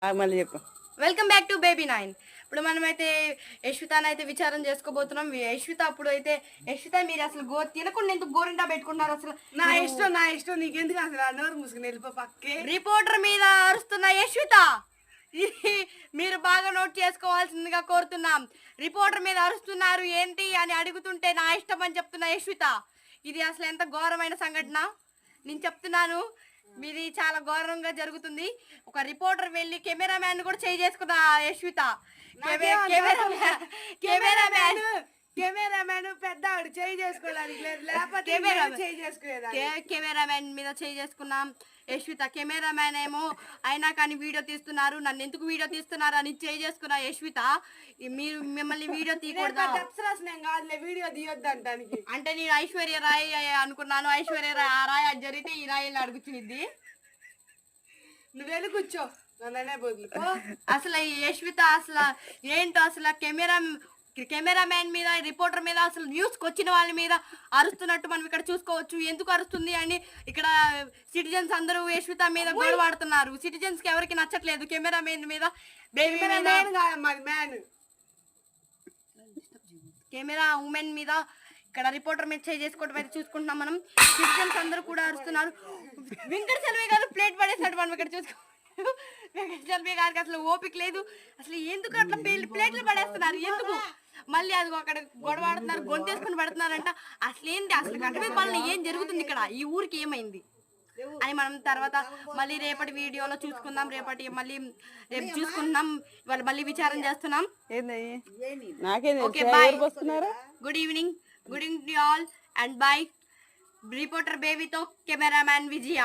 మళ్ళీ చెప్పు. Welcome back to baby nine. ఇప్పుడు మనమైతే యశ్వితాని అయితే విచారం చేసుకోబోతున్నాం. యశ్విత అప్పుడు అయితే యశ్విత మీరు అసలు తినకుండా ఎందుకు గోరింటా పెట్టుకున్నారు? అసలు నా ఇష్టం నీకెందుకు అసలు నోరు మూసుకుని వెళ్ళిపో పక్కే. రిపోర్టర్ మీద అరుస్తున్న యశ్విత, ఇది మీరు బాగా నోట్ చేసుకోవాల్సిందిగా కోరుతున్నాం. రిపోర్టర్ మీద అరుస్తున్నారు ఏంటి అని అడుగుతుంటే నా ఇష్టం అని చెప్తున్న యశ్విత, ఇది అసలు ఎంత ఘోరమైన సంఘటన. నేను చెప్తున్నాను, మీది చాలా ఘోరంగా జరుగుతుంది. ఒక రిపోర్టర్ వెళ్ళి కెమెరామ్యాన్ కూడా చేయి చేసుకున్న యశ్విత. కెమెరామ్యాన్ పెద్ద ఆవిడ చేయి చేసుకోవడానికి లేదు, లేకపోతే చేయి చేసుకునేదాన్ని. కెమెరామ్యాన్ మీద చేయి చేసుకున్నాం యశ్విత. కెమెరామ్యాన్ ఏమో అయినా కానీ వీడియో తీస్తున్నారు, నన్ను ఎందుకు వీడియో తీస్తున్నారు అని చేయి చేసుకున్న యశ్విత, మీరు మిమ్మల్ని వీడియో తీయకూడదు వీడియో తీయొద్దంటానికి. అంటే నేను ఐశ్వర్య రాయ్ అనుకున్నాను. ఐశ్వర్య రాయ్ అది జరిగితే ఈ రాయల్ని అడుగుతుంది. నువ్వు వెళ్ళి కూర్చో, నన్నే బదులు. అసలు ఈ యశ్విత అసలు ఏంటో, అసలు కెమెరామ్యాన్ మీద, రిపోర్టర్ మీద, అసలు న్యూస్కి వచ్చిన వాళ్ళ మీద అరుస్తున్నట్టు మనం ఇక్కడ చూసుకోవచ్చు. ఎందుకు అరుస్తుంది అని ఇక్కడ సిటిజన్స్ అందరూ యశ్విత మీద గొడవాడుతున్నారు. సిటిజన్స్ కి ఎవరికి నచ్చట్లేదు కెమెరామ్యాన్ మీద, కెమెరా ఉమెన్ మీద, ఇక్కడ రిపోర్టర్ మీద చేయి చేసుకోవడం అయితే చూసుకుంటున్నాం మనం. సిటిజన్స్ అందరూ కూడా అరుస్తున్నారు. వెంకట సెల్వి గారు ప్లేట్ పడేసినట్టు మనం ఇక్కడ చూసుకో. వెంకట సెల్వి గారికి అసలు ఓపిక లేదు. అసలు ఎందుకు అట్లా ప్లేట్లు పడేస్తున్నారు, ఎందుకు? మళ్ళీ అది అక్కడ గొడవ ఆడుతున్నారు, గొంతేసుకుని పడుతున్నారంట. అసలు ఏంటి, అసలు గంట మీద పాలన ఏం జరుగుతుంది ఇక్కడ, ఈ ఊరికి ఏమైంది అని మనం తర్వాత మళ్ళీ రేపటి వీడియోలో చూసుకుందాం. రేపు చూసుకుంటున్నాం, ఇవాళ మళ్ళీ విచారం చేస్తున్నాం. Okay bye, good evening to all and bye. Reporter బేబీతో కెమెరామ్యాన్ విజయ.